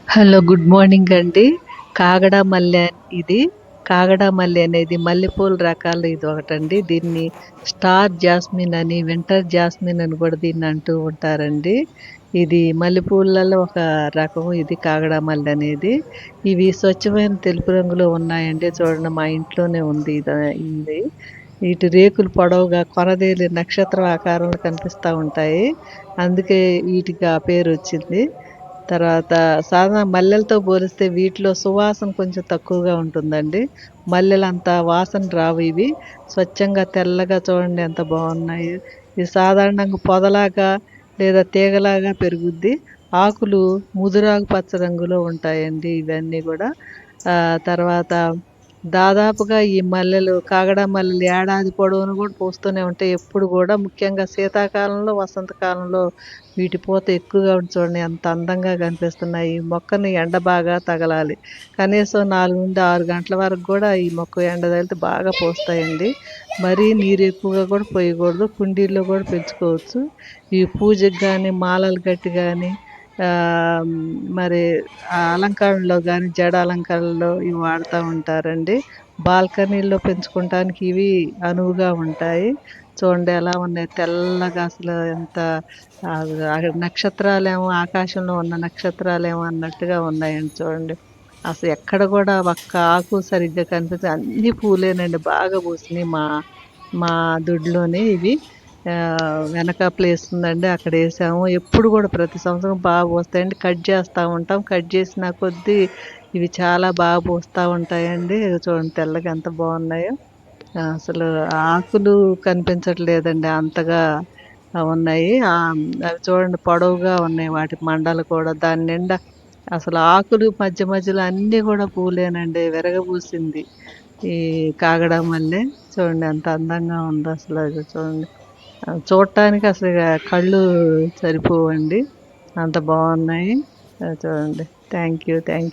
Hello, good morning అండి. కాగడ మల్లె ఇది. కాగడ మల్లె అనేది మల్లెపూల రకాలు ఇది ఒకటండి. దీన్ని స్టార్ జాస్మిన్ అని, వింటర్ జాస్మిన్ అని కూడా దీన్ని అంటూ ఉంటారండి. ఇది మల్లెపూలలో ఒక రకం ఇది కాగడ మల్లె అనేది. ఇవి స్వచ్ఛమైన తెలుపు రంగులో ఉన్నాయండి. చూడండి, మా ఇంట్లోనే ఉంది ఇది. వీటి రేకులు పొడవుగా కొనదేలి నక్షత్రం ఆకారంలో కనిపిస్తా ఉంటాయి. అందుకే వీటికి ఆ పేరు వచ్చింది. తర్వాత సాధారణ మల్లెలతో పోలిస్తే వీటిలో సువాసన కొంచెం తక్కువగా ఉంటుందండి. మల్లెలంత వాసన రావు ఇవి. స్వచ్ఛంగా తెల్లగా చూడండి ఎంత బాగున్నాయో. ఇది సాధారణంగా పొదలాగా లేదా తీగలాగా పెరుగుద్ది. ఆకులు ముదురాకు పచ్చ రంగులో ఉంటాయండి ఇవన్నీ కూడా. తర్వాత దాదాపుగా ఈ మల్లెలు, కాగడా మల్లెలు ఏడాది పొడవునా కూడా పూస్తూనే ఉంటాయి ఎప్పుడు కూడా. ముఖ్యంగా శీతాకాలంలో, వసంతకాలంలో వీటి పూత ఎక్కువగా ఉంటుంది. చూడండి ఎంత అందంగా కనిపిస్తున్నాయి. ఈ మొక్కని ఎండ బాగా తగలాలి. కనీసం 4-6 గంటల వరకు కూడా ఈ మొక్క ఎండ తగిలితే బాగా పూస్తాయండి. మరీ నీరు ఎక్కువగా కూడా పోయకూడదు. కుండీల్లో కూడా పెంచుకోవచ్చు. ఈ పూజకి కానీ, మాలలు కట్టి కానీ, మరి అలంకరణలో కానీ, జడ అలంకరణలో ఇవి వాడుతూ ఉంటారండి. బాల్కనీల్లో పెంచుకోవటానికి ఇవి అనువుగా ఉంటాయి. చూడండి ఎలా ఉన్నాయి తెల్లగా, అసలు ఎంత నక్షత్రాలేమో, ఆకాశంలో ఉన్న నక్షత్రాలేమో అన్నట్టుగా ఉన్నాయండి. చూడండి అసలు ఎక్కడ కూడా ఒక్క ఆకు సరిగ్గా కనిపించ, అన్ని పూలేనండి. బాగా పూసినాయి మా మా దొడ్లోనే ఇవి. వెనక ప్లేస్ ఉందండి, అక్కడ వేసాము. ఎప్పుడు కూడా ప్రతి సంవత్సరం బాగా పూస్తాయండి. కట్ చేస్తూ ఉంటాం. కట్ చేసిన కొద్దీ ఇవి చాలా బాగా పూస్తూ ఉంటాయండి. చూడండి తెల్లగా ఎంత బాగున్నాయో. అసలు ఆకులు కనిపించట్లేదండి అంతగా ఉన్నాయి. అవి చూడండి పొడవుగా ఉన్నాయి. వాటి మండలు కూడా దాని నిండా అసలు ఆకులు మధ్య మధ్యలో అన్నీ కూడా పూలేనండి. విరగబూసింది ఈ కాగడ మల్లె. చూడండి ఎంత అందంగా ఉందో అసలు. అది చూడండి, చూడటానికి అసలు ఇక కళ్ళు సరిపోవండి, అంత బాగున్నాయి. చూడండి. Thank you.